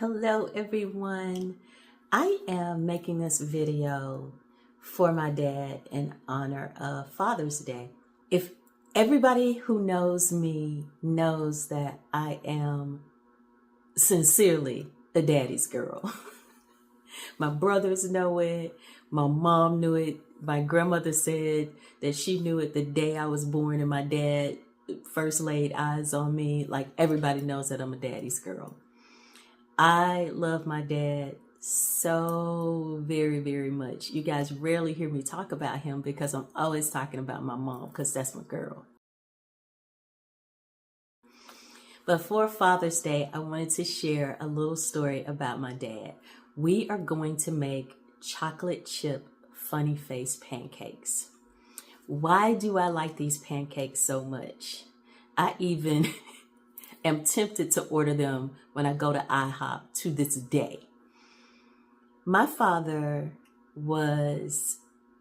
Hello everyone. I am making this video for my dad in honor of Father's Day. If everybody who knows me knows that I am sincerely a daddy's girl. My brothers know it. My mom knew it. My grandmother said that she knew it the day I was born and my dad first laid eyes on me. Like, everybody knows that I'm a daddy's girl. I love my dad so very, very much. You guys rarely hear me talk about him because I'm always talking about my mom because that's my girl. But for Father's Day, I wanted to share a little story about my dad. We are going to make chocolate chip funny face pancakes. Why do I like these pancakes so much? I even am tempted to order them when I go to IHOP to this day. My father was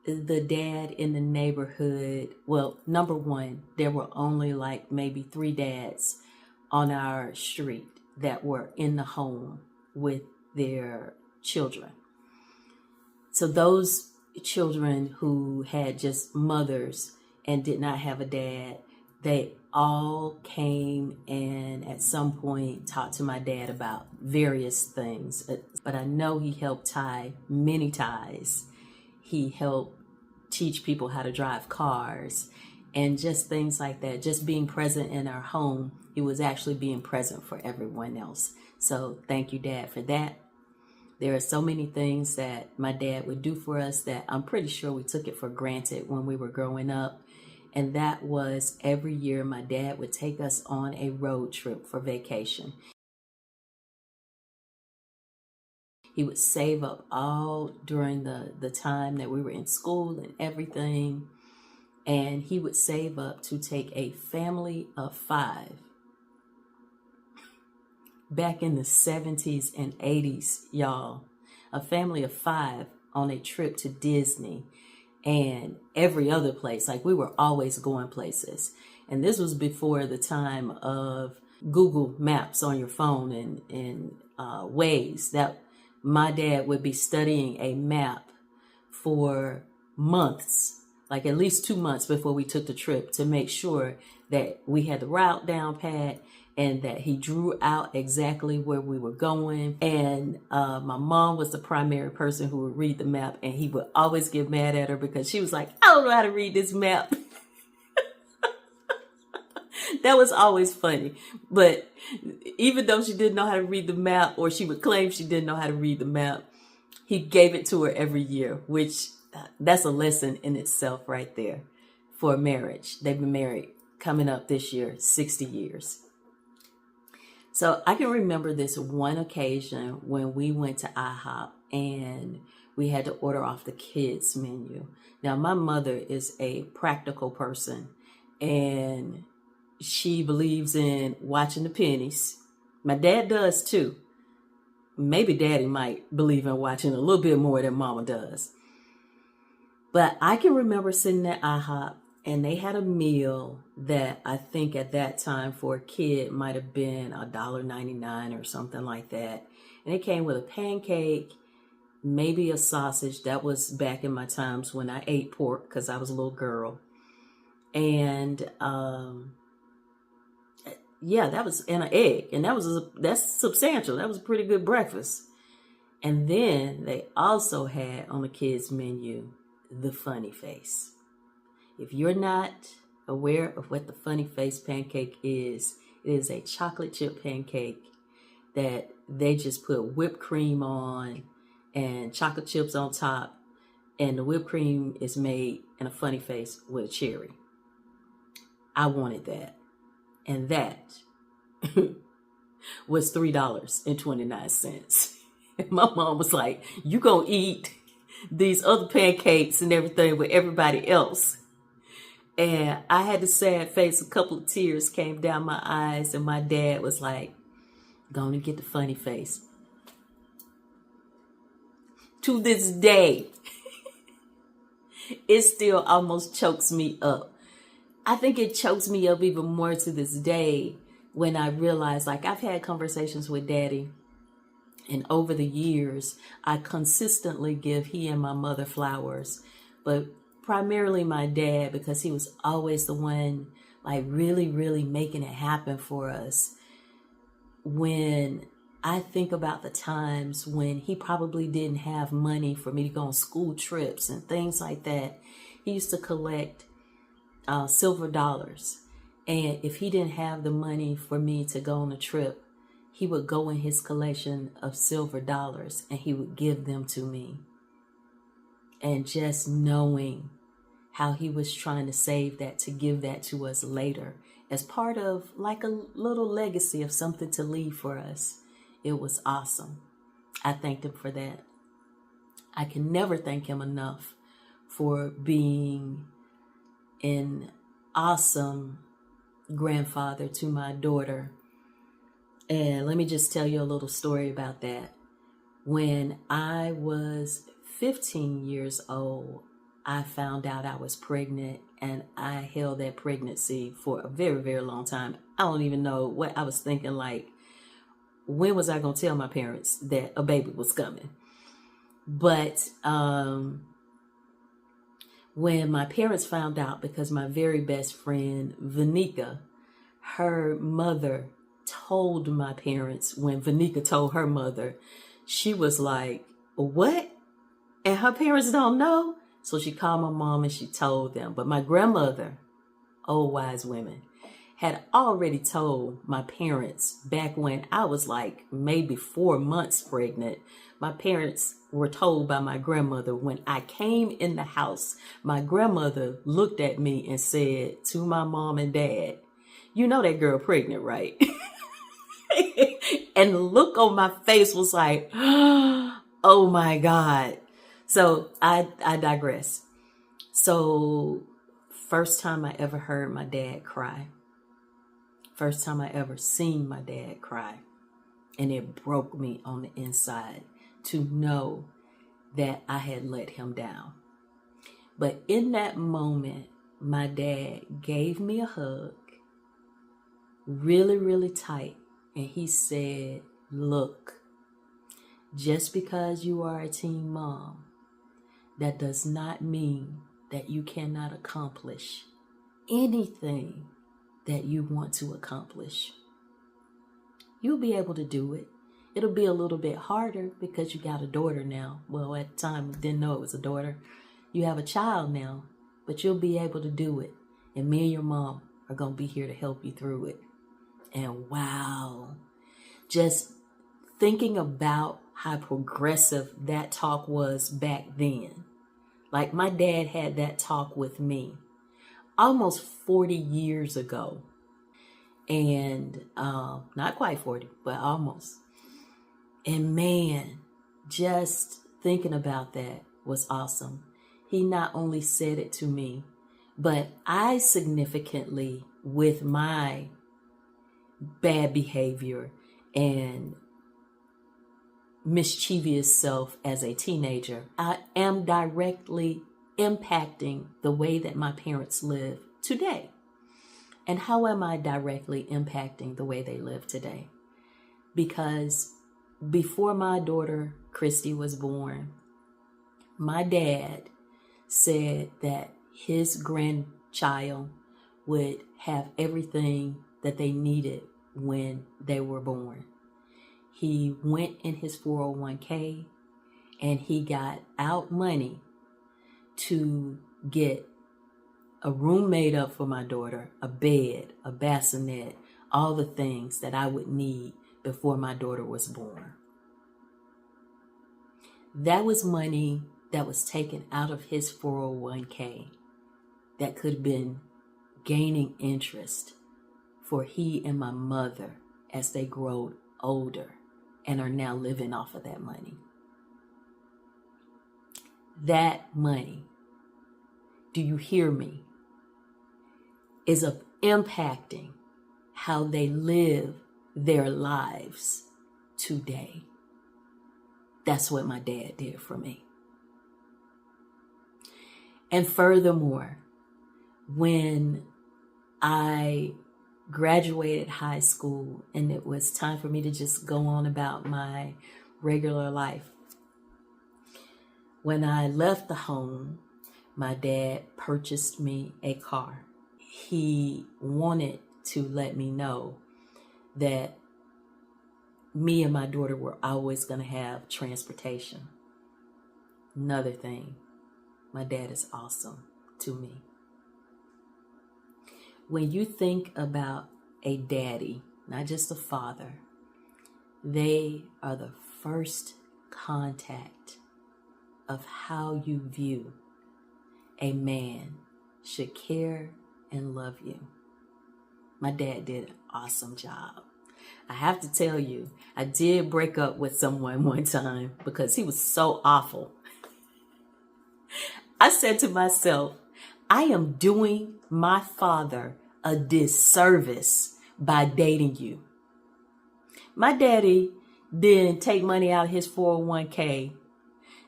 the dad in the neighborhood. Well, number one, there were only like maybe 3 dads on our street that were in the home with their children. So those children who had just mothers and did not have a dad, they all came and at some point talked to my dad about various things. But I know he helped tie many ties. He helped teach people how to drive cars and just things like that. Just being present in our home, he was actually being present for everyone else. So thank you, Dad, for that. There are so many things that my dad would do for us that I'm pretty sure we took it for granted when we were growing up. And that was every year my dad would take us on a road trip for vacation. He would save up all during the time that we were in school and everything. And he would save up to take a family of 5. Back in the 70s and 80s, y'all, a family of 5 on a trip to Disney and every other place. Like, we were always going places. And this was before the time of Google Maps on your phone and Waze. That my dad would be studying a map for months, like at least 2 months before we took the trip, to make sure that we had the route down pat and that he drew out exactly where we were going. And my mom was the primary person who would read the map, and he would always get mad at her because she was like, I don't know how to read this map. That was always funny. But even though she didn't know how to read the map, or she would claim she didn't know how to read the map, he gave it to her every year, which that's a lesson in itself right there for marriage. They've been married coming up this year, 60 years. So I can remember this one occasion when we went to IHOP and we had to order off the kids menu. Now, my mother is a practical person and she believes in watching the pennies. My dad does too. Maybe Daddy might believe in watching a little bit more than Mama does. But I can remember sitting at IHOP and they had a meal that I think at that time for a kid might have been $1.99 or something like that. And it came with a pancake, maybe a sausage. That was back in my times when I ate pork because I was a little girl. And yeah, that was, and an egg. And that's substantial. That was a pretty good breakfast. And then they also had on the kids' menu the funny face. If you're not aware of what the funny face pancake is, it is a chocolate chip pancake that they just put whipped cream on and chocolate chips on top. And the whipped cream is made in a funny face with a cherry. I wanted that. And that was $3.29. And my mom was like, you gonna eat these other pancakes and everything with everybody else. And I had the sad face, a couple of tears came down my eyes, and my dad was like, go and get the funny face. To this day, it still almost chokes me up. I think it chokes me up even more to this day when I realize, like, I've had conversations with Daddy And over the years, I consistently give he and my mother flowers, but primarily my dad, because he was always the one like really, really making it happen for us. When I think about the times when he probably didn't have money for me to go on school trips and things like that, he used to collect silver dollars. And if he didn't have the money for me to go on a trip, he would go in his collection of silver dollars and he would give them to me. And just knowing how he was trying to save that to give that to us later as part of like a little legacy of something to leave for us, it was awesome. I thanked him for that. I can never thank him enough for being an awesome grandfather to my daughter. And let me just tell you a little story about that. When I was 15 years old, I found out I was pregnant, and I held that pregnancy for a very, very long time. I don't even know what I was thinking, like, when was I going to tell my parents that a baby was coming? But when my parents found out, because my very best friend, Vanika, her mother told my parents, when Vanika told her mother, she was like, what? And her parents don't know? So she called my mom and she told them. But my grandmother, old wise women, had already told my parents back when I was like maybe 4 months pregnant. My parents were told by my grandmother when I came in the house, my grandmother looked at me and said to my mom and dad, you know that girl pregnant, right? And the look on my face was like, oh my God. So I digress. So first time I ever heard my dad cry. First time I ever seen my dad cry. And it broke me on the inside to know that I had let him down. But in that moment, my dad gave me a hug, really, really tight. And he said, look, just because you are a teen mom, that does not mean that you cannot accomplish anything that you want to accomplish. You'll be able to do it. It'll be a little bit harder because you got a daughter now. Well, at the time, you didn't know it was a daughter. You have a child now, but you'll be able to do it. And me and your mom are going to be here to help you through it. And wow, just thinking about how progressive that talk was back then. Like my dad had that talk with me almost 40 years ago. And not quite 40, but almost. And man, just thinking about that was awesome. He not only said it to me, but I significantly, with my bad behavior and mischievous self as a teenager, I am directly impacting the way that my parents live today. And how am I directly impacting the way they live today? Because before my daughter Christy was born, my dad said that his grandchild would have everything that they needed when they were born. He went in his 401k and he got out money to get a room made up for my daughter, a bed, a bassinet, all the things that I would need before my daughter was born. That was money that was taken out of his 401k that could have been gaining interest for he and my mother as they grow older and are now living off of that money. That money, do you hear me, is of impacting how they live their lives today. That's what my dad did for me. And furthermore, when I graduated high school and it was time for me to just go on about my regular life. When I left the home, my dad purchased me a car. He wanted to let me know that me and my daughter were always going to have transportation. Another thing, my dad is awesome to me. When you think about a daddy, not just a father, they are the first contact of how you view a man should care and love you. My dad did an awesome job. I have to tell you, I did break up with someone one time because he was so awful. I said to myself, I am doing my father a disservice by dating you. My daddy didn't take money out of his 401k,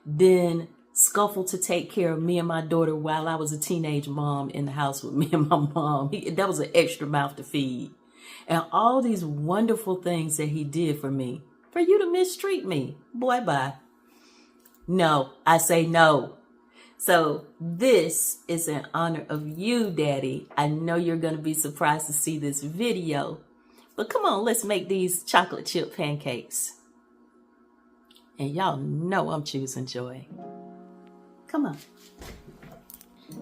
then scuffle to take care of me and my daughter while I was a teenage mom in the house with me and my mom. That was an extra mouth to feed. And all these wonderful things that he did for me, for you to mistreat me, boy, bye. No, I say no. So this is in honor of you, Daddy. I know you're going to be surprised to see this video, but come on, let's make these chocolate chip pancakes. And y'all know I'm choosing joy. Come on.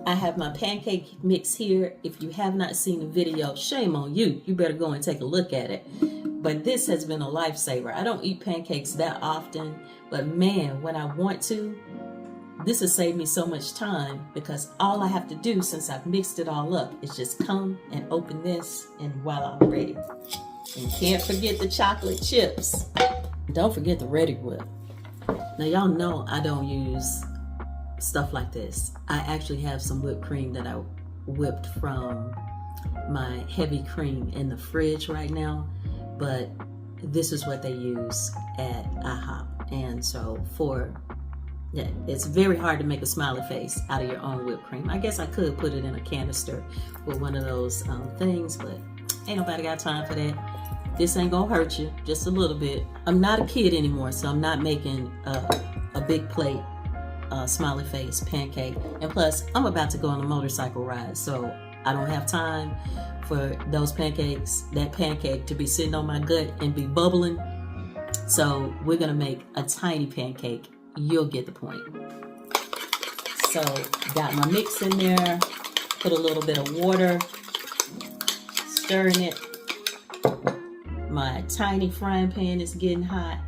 I have my pancake mix here. If you have not seen the video, shame on you. You better go and take a look at it. But this has been a lifesaver. I don't eat pancakes that often, but man, when I want to, this has saved me so much time because all I have to do since I've mixed it all up is just come and open this and voila, I'm ready. And can't forget the chocolate chips. Don't forget the Reddi-wip. Now y'all know I don't use stuff like this. I actually have some whipped cream that I whipped from my heavy cream in the fridge right now, but this is what they use at IHOP. And so it's very hard to make a smiley face out of your own whipped cream. I guess I could put it in a canister with one of those things, but ain't nobody got time for that. This ain't gonna hurt you, just a little bit. I'm not a kid anymore, so I'm not making a big plate smiley face pancake. And plus, I'm about to go on a motorcycle ride, so I don't have time for those pancakes, that pancake to be sitting on my gut and be bubbling. So we're gonna make a tiny pancake. You'll get the point. So got my mix in there, put a little bit of water, stirring it. My tiny frying pan is getting hot.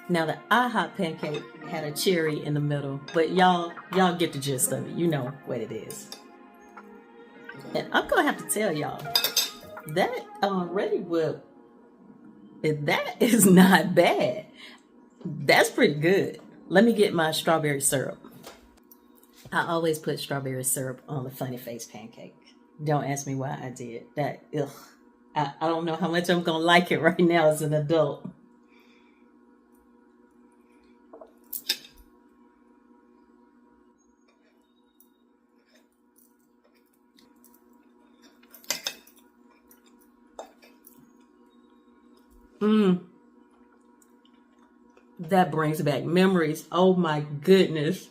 Now the IHOP pancake had a cherry in the middle, but y'all get the gist of it. You know what it is. And I'm gonna have to tell y'all that Reddi-wip, that is not bad. That's pretty good. Let me get my strawberry syrup. I always put strawberry syrup on the funny face pancake. Don't ask me why I did that. Ugh. I don't know how much I'm gonna like it right now as an adult. That brings back memories. Oh my goodness.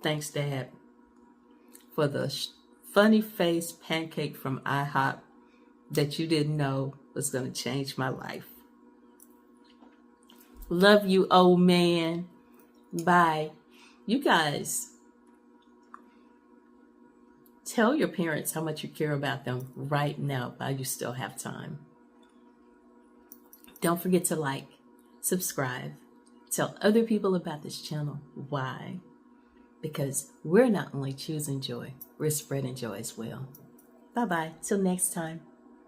Thanks, Dad, for the funny face pancake from IHOP that you didn't know was going to change my life. Love you, old man. Bye. You guys, tell your parents how much you care about them right now while you still have time. Don't forget to like, subscribe, tell other people about this channel. Why? Because we're not only choosing joy, we're spreading joy as well. Bye-bye. Till next time.